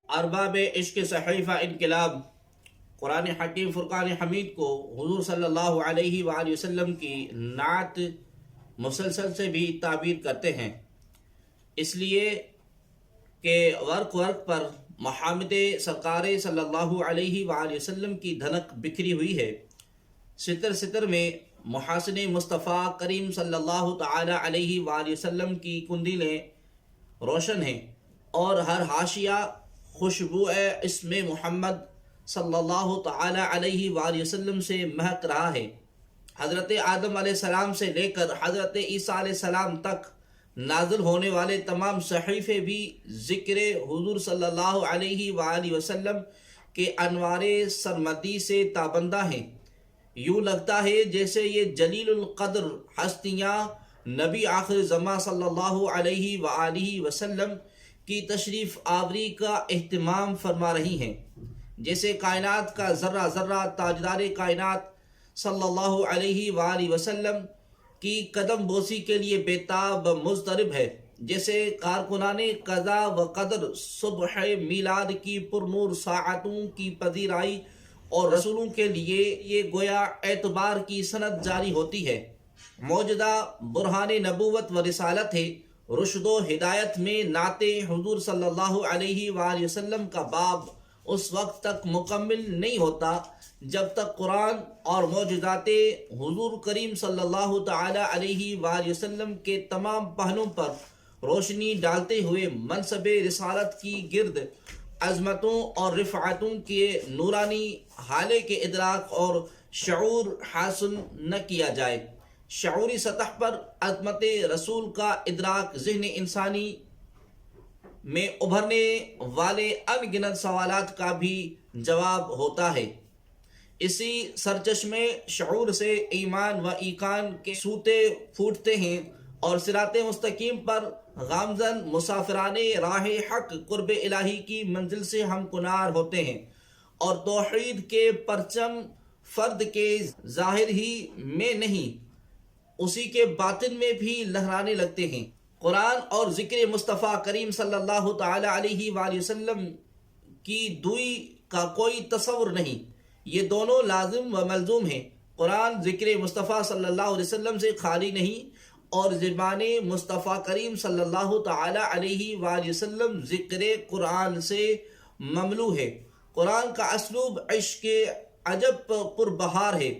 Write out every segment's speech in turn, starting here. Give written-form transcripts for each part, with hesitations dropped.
ارباب عشق صحیفہ انقلاب قرآن حکیم فرقان حمید کو حضور صلی اللہ علیہ وآلہ وسلم کی نعت مسلسل سے بھی تعبیر کرتے ہیں، اس لیے کہ ورق پر محمد سرکار صلی اللہ علیہ وآلہ وسلم کی دھنک بکھری ہوئی ہے۔ سطر سطر میں محاسن مصطفیٰ کریم صلی اللہ تعالی علیہ وآلہ وسلم کی کندیلیں روشن ہیں، اور ہر حاشیہ خوشبو اسم محمد صلی اللہ تعالی علیہ وآلہ وسلم سے مہک رہا ہے۔ حضرت آدم علیہ السلام سے لے کر حضرت عیسیٰ علیہ السلام تک نازل ہونے والے تمام صحیفے بھی ذکر حضور صلی اللہ علیہ وآلہ وسلم کے انوار سرمدی سے تابندہ ہیں۔ یوں لگتا ہے جیسے یہ جلیل القدر ہستیاں نبی آخر زمان صلی اللہ علیہ وآلہ وسلم کی تشریف آوری کا اہتمام فرما رہی ہیں، جیسے کائنات کا ذرہ ذرہ تاجدار کائنات صلی اللہ علیہ وآلہ وسلم کی قدم بوسی کے لیے بیتاب مضطرب ہے، جیسے کارکنان قضا و قدر صبح میلاد کی پرنور ساعتوں کی پذیرائی اور رسولوں کے لیے یہ گویا اعتبار کی سند جاری ہوتی ہے۔ موجودہ برہان نبوت و رسالت ہے۔ رشد و ہدایت میں نعت حضور صلی اللہ علیہ وآلہ وسلم کا باب اس وقت تک مکمل نہیں ہوتا جب تک قرآن اور معجزات حضور کریم صلی اللہ تعالی علیہ وآلہ وسلم کے تمام پہلوؤں پر روشنی ڈالتے ہوئے منصب رسالت کی گرد عظمتوں اور رفعتوں کے نورانی حالے کے ادراک اور شعور حاصل نہ کیا جائے۔ شعوری سطح پر عظمت رسول کا ادراک ذہن انسانی میں ابھرنے والے ان گنت سوالات کا بھی جواب ہوتا ہے۔ اسی سرچشمے شعور سے ایمان و ایقان کے سوتے پھوٹتے ہیں اور صراط مستقیم پر گامزن مسافران راہ حق قرب الہی کی منزل سے ہمکنار ہوتے ہیں، اور توحید کے پرچم فرد کے ظاہر ہی میں نہیں اسی کے باطن میں بھی لہرانے لگتے ہیں۔ قرآن اور ذکر مصطفیٰ کریم صلی اللہ تعالی علیہ وآلہ وسلم کی دوئی کا کوئی تصور نہیں، یہ دونوں لازم و ملزوم ہیں۔ قرآن ذکر مصطفیٰ صلی اللہ علیہ وسلم سے خالی نہیں، اور زبان مصطفیٰ کریم صلی اللہ تعالی علیہ وآلہ وسلم ذکر قرآن سے مملو ہے۔ قرآن کا اسلوب عشق عجب پربہار ہے۔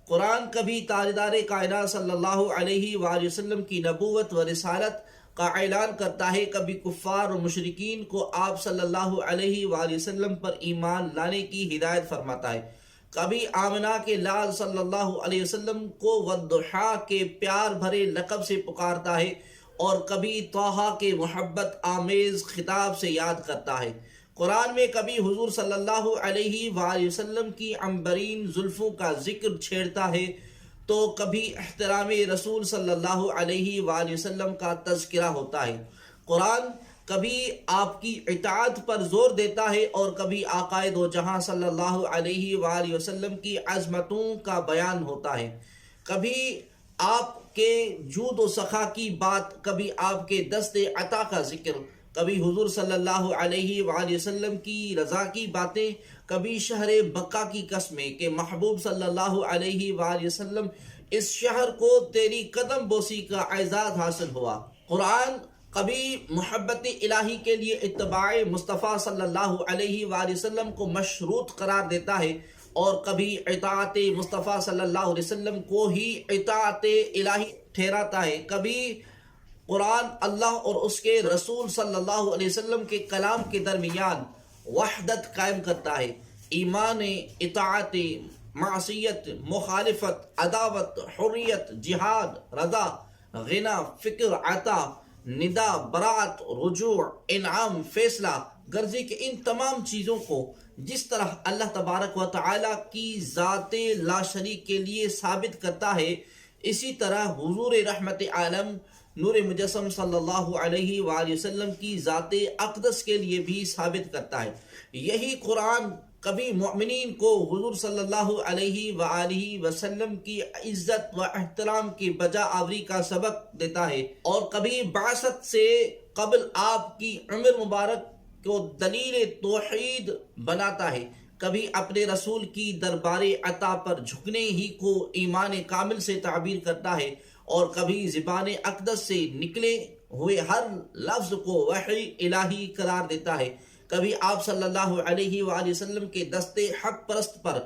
قرآن کبھی تاجدار کائنات صلی اللہ علیہ وآلہ وسلم کی نبوت و رسالت کا اعلان کرتا ہے، کبھی کفار و مشرکین کو آپ صلی اللہ علیہ وآلہ وسلم پر ایمان لانے کی ہدایت فرماتا ہے، کبھی آمنہ کے لال صلی اللہ علیہ وسلم کو والضحیٰ کے پیار بھرے لقب سے پکارتا ہے، اور کبھی طٰہٰ کے محبت آمیز خطاب سے یاد کرتا ہے۔ قرآن میں کبھی حضور صلی اللہ علیہ وآلہ وسلم کی عنبرین زلفوں کا ذکر چھیڑتا ہے، تو کبھی احترام رسول صلی اللہ علیہ وآلہ وسلم کا تذکرہ ہوتا ہے۔ قرآن کبھی آپ کی اطاعت پر زور دیتا ہے، اور کبھی آقائے دو جہاں صلی اللہ علیہ وآلہ وسلم کی عظمتوں کا بیان ہوتا ہے۔ کبھی آپ کے جود و سخا کی بات، کبھی آپ کے دست عطا کا ذکر، کبھی حضور صلی اللہ علیہ وآلہ وسلم کی رضا کی باتیں، کبھی شہر مکہ کی قسمیں کہ محبوب صلی اللہ علیہ وآلہ وسلم اس شہر کو تیری قدم بوسی کا اعزاز حاصل ہوا۔ قرآن کبھی محبت الہی کے لیے اتباع مصطفیٰ صلی اللہ علیہ وآلہ وسلم کو مشروط قرار دیتا ہے، اور کبھی اطاعت مصطفیٰ صلی اللہ علیہ وسلم کو ہی اطاعت الہی ٹھہراتا ہے۔ کبھی قرآن اللہ اور اس کے رسول صلی اللہ علیہ وسلم کے کلام کے درمیان وحدت قائم کرتا ہے۔ ایمان، اطاعت، معصیت، مخالفت، عداوت، حریت، جہاد، رضا، غنا، فکر، عطا، ندا، برات، رجوع، انعام، فیصلہ غرضی کے ان تمام چیزوں کو جس طرح اللہ تبارک و تعالی کی ذات لا شریک کے لیے ثابت کرتا ہے، اسی طرح حضور رحمت عالم نور مجسم صلی اللہ علیہ وآلہ وسلم کی ذات اقدس کے لیے بھی ثابت کرتا ہے۔ یہی قرآن کبھی مومنین کو حضور صلی اللہ علیہ وآلہ وسلم کی عزت و احترام کی بجا آوری کا سبق دیتا ہے، اور کبھی بعثت سے قبل آپ کی عمر مبارک کو دلیل توحید بناتا ہے، کبھی اپنے رسول کی دربار عطا پر جھکنے ہی کو ایمان کامل سے تعبیر کرتا ہے، اور کبھی زبان اقدس سے نکلے ہوئے ہر لفظ کو وحی الہی قرار دیتا ہے، کبھی آپ صلی اللہ علیہ وآلہ وسلم کے دست حق پرست پر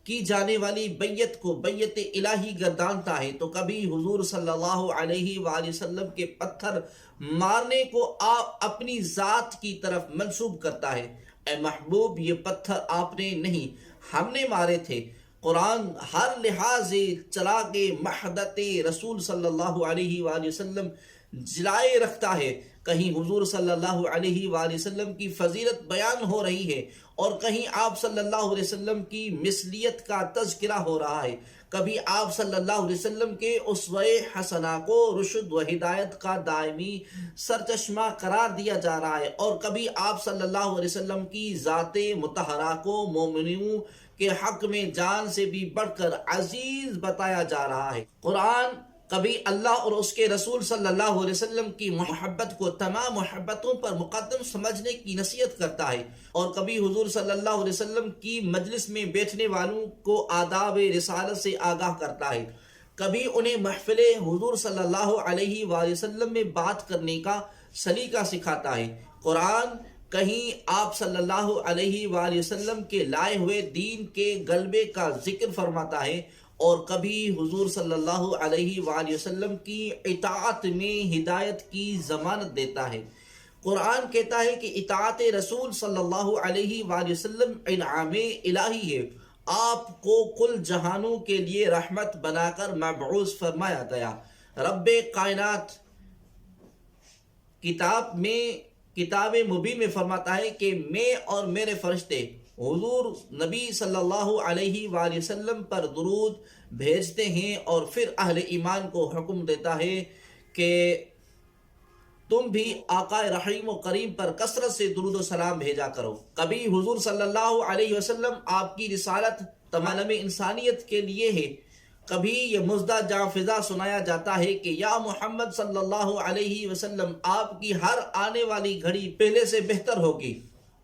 کی جانے والی بیعت کو بیعت الہی گردانتا ہے، تو کبھی حضور صلی اللہ علیہ وآلہ وسلم کے پتھر مارنے کو آپ اپنی ذات کی طرف منسوب کرتا ہے۔ اے محبوب، یہ پتھر آپ نے نہیں، ہم نے مارے تھے۔ قرآن ہر لحاظ چلا کے وحدت رسول صلی اللہ علیہ وآلہ وسلم جلائے رکھتا ہے، کہیں حضور صلی اللہ علیہ وآلہ وسلم کی فضیلت بیان ہو رہی ہے، اور کہیں آپ صلی اللہ علیہ وسلم کی مثلیت کا تذکرہ ہو رہا ہے، کبھی آپ صلی اللہ علیہ وسلم کے اسوہ حسنہ کو رشد و ہدایت کا دائمی سرچشمہ قرار دیا جا رہا ہے، اور کبھی آپ صلی اللہ علیہ وسلم کی ذات مطہرہ کو مومنوں کے حق میں جان سے بھی بڑھ کر عزیز بتایا جا رہا ہے۔ قرآن کبھی اللہ اور اس کے رسول صلی اللہ علیہ وسلم کی محبت کو تمام محبتوں پر مقدم سمجھنے کی نصیحت کرتا ہے، اور کبھی حضور صلی اللہ علیہ وسلم کی مجلس میں بیٹھنے والوں کو آداب رسالت سے آگاہ کرتا ہے، کبھی انہیں محفل حضور صلی اللہ علیہ وآلہ وسلم میں بات کرنے کا سلیقہ سکھاتا ہے۔ قرآن کہیں آپ صلی اللہ علیہ وآلہ وسلم کے لائے ہوئے دین کے غلبے کا ذکر فرماتا ہے، اور کبھی حضور صلی اللہ علیہ وآلہ وسلم کی اطاعت میں ہدایت کی ضمانت دیتا ہے۔ قرآن کہتا ہے کہ اطاعت رسول صلی اللہ علیہ وآلہ وسلم انعام الہی ہے، آپ کو کل جہانوں کے لیے رحمت بنا کر مبعوث فرمایا گیا۔ رب کائنات کتاب مبین میں فرماتا ہے کہ میں اور میرے فرشتے حضور نبی صلی اللہ علیہ وآلہ وسلم پر درود بھیجتے ہیں، اور پھر اہل ایمان کو حکم دیتا ہے کہ تم بھی آقا رحیم و کریم پر کثرت سے درود و سلام بھیجا کرو۔ کبھی حضور صلی اللہ علیہ وسلم آپ کی رسالت تمام انسانیت کے لیے ہے، کبھی یہ مزدہ جاں فضا سنایا جاتا ہے کہ یا محمد صلی اللہ علیہ وسلم، آپ کی ہر آنے والی گھڑی پہلے سے بہتر ہوگی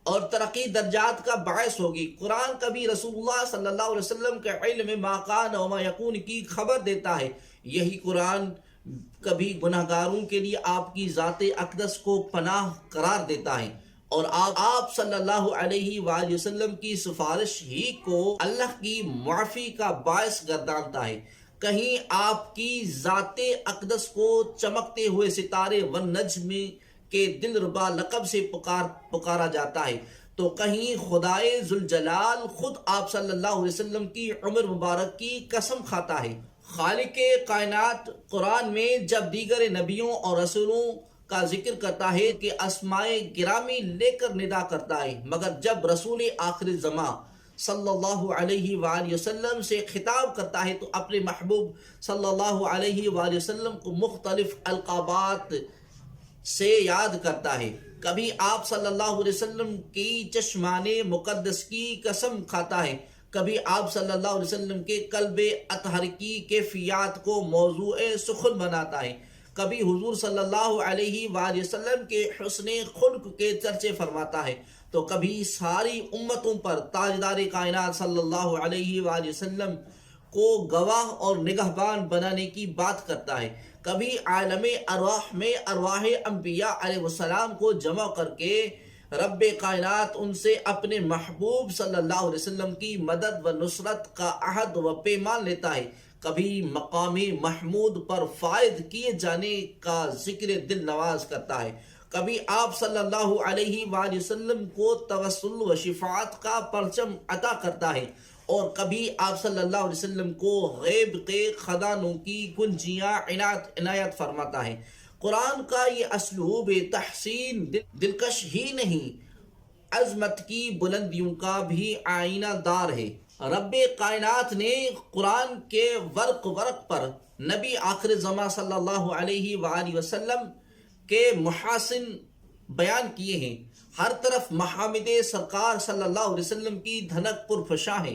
اور ترقی درجات کا باعث ہوگی۔ قرآن کبھی رسول اللہ صلی اللہ علیہ وسلم کے علم ما کان و ما یکون کی خبر دیتا ہے، یہی قرآن کبھی گناہگاروں کے لیے آپ کی ذات اقدس کو پناہ قرار دیتا ہے، اور آپ صلی اللہ علیہ وآلہ وسلم کی سفارش ہی کو اللہ کی معافی کا باعث گردانتا ہے۔ کہیں آپ کی ذات اقدس کو چمکتے ہوئے ستارے والنجم کے دلربا لقب سے پکارا جاتا ہے، تو کہیں خدائے ذوالجلال خود آپ صلی اللہ علیہ وسلم کی عمر مبارک کی قسم کھاتا ہے۔ خالق کائنات قرآن میں جب دیگر نبیوں اور رسولوں کا ذکر کرتا ہے کہ اسماء گرامی لے کر ندا کرتا ہے، مگر جب رسول آخر زمان صلی اللہ علیہ وآلہ وسلم سے خطاب کرتا ہے تو اپنے محبوب صلی اللہ علیہ وآلہ وسلم کو مختلف القابات سے یاد کرتا ہے۔ کبھی آپ صلی اللہ علیہ وسلم کی چشمان مقدس کی قسم کھاتا ہے، کبھی آپ صلی اللہ علیہ وسلم کے قلب اطہر کی کیفیات کو موضوع سخن بناتا ہے، کبھی حضور صلی اللہ علیہ وآلہ وسلم کے حسن خلق کے چرچے فرماتا ہے، تو کبھی ساری امتوں پر تاجدار کائنات صلی اللہ علیہ وآلہ وسلم کو گواہ اور نگہبان بنانے کی بات کرتا ہے، کبھی عالم ارواح میں ارواح انبیاء علیہ السلام کو جمع کر کے رب کائنات ان سے اپنے محبوب صلی اللہ علیہ وسلم کی مدد و نصرت کا عہد و پیمان لیتا ہے، کبھی مقام محمود پر فائد کیے جانے کا ذکر دل نواز کرتا ہے، کبھی آپ صلی اللہ علیہ وآلہ وسلم کو توسل و شفاعت کا پرچم عطا کرتا ہے، اور کبھی آپ صلی اللہ علیہ وسلم کو غیب کے خزانوں کی کنجیاں عنایت فرماتا ہے۔ قرآن کا یہ اسلوب تحسین دلکش ہی نہیں، عظمت کی بلندیوں کا بھی آئینہ دار ہے۔ رب کائنات نے قرآن کے ورق پر نبی آخر زمان صلی اللہ علیہ وآلہ وسلم کے محاسن بیان کیے ہیں، ہر طرف محامد سرکار صلی اللہ علیہ وسلم کی دھنک پرفشاں ہے۔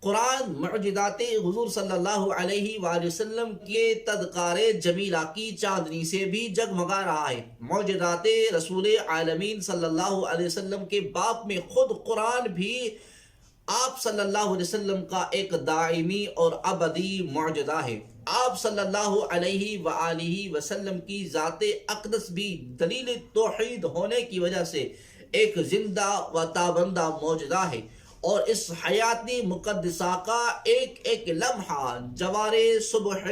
قرآن معجزات حضور صلی اللہ علیہ وآلہ وسلم کے تذکار جمیلہ کی چاندنی سے بھی جگمگا رہا ہے۔ معجزات رسول عالمین صلی اللہ علیہ وسلم کے باب میں خود قرآن بھی آپ صلی اللہ علیہ وسلم کا ایک دائمی اور ابدی معجزہ ہے۔ آپ صلی اللہ علیہ وآلہ وسلم کی ذات اقدس بھی دلیل توحید ہونے کی وجہ سے ایک زندہ و تابندہ معجزہ ہے، اور اس حیاتی مقدسہ کا ایک ایک لمحہ جوار صبح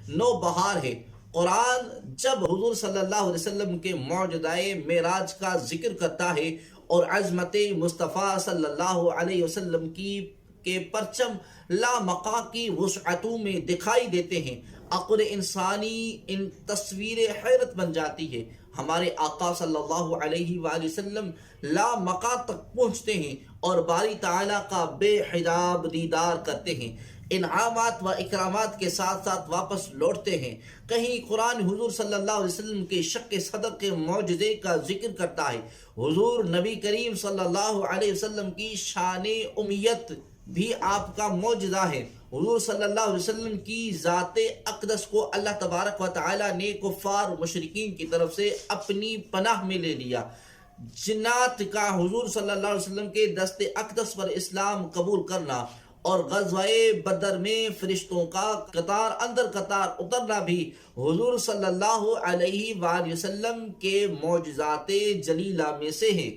نو بہار ہے۔ قرآن جب حضور صلی اللہ علیہ وسلم کے معجزہ معراج کا ذکر کرتا ہے اور عظمت مصطفیٰ صلی اللہ علیہ وسلم کے پرچم لامقا کی وسعتوں میں دکھائی دیتے ہیں، عقل انسانی ان تصویر حیرت بن جاتی ہے۔ ہمارے آقا صلی اللہ علیہ وآلہ وسلم لامقا تک پہنچتے ہیں اور باری تعالیٰ کا بے حجاب دیدار کرتے ہیں، انعامات و اکرامات کے ساتھ ساتھ واپس لوٹتے ہیں۔ کہیں قرآن حضور صلی اللہ علیہ وسلم کے شق صدر کے معجزے کا ذکر کرتا ہے۔ حضور نبی کریم صلی اللہ علیہ وسلم کی شان امیت بھی آپ کا معجزہ ہے۔ حضور صلی اللہ علیہ وسلم کی ذات اقدس کو اللہ تبارک و تعالی نے کفار مشرکین کی طرف سے اپنی پناہ میں لے لیا۔ جنات کا حضور صلی اللہ علیہ وسلم کے دست اقدس پر اسلام قبول کرنا اور غزوہ بدر میں فرشتوں کا قطار اندر قطار اترنا بھی حضور صلی اللہ علیہ وآلہ وسلم کے معجزات جلیلہ میں سے ہے۔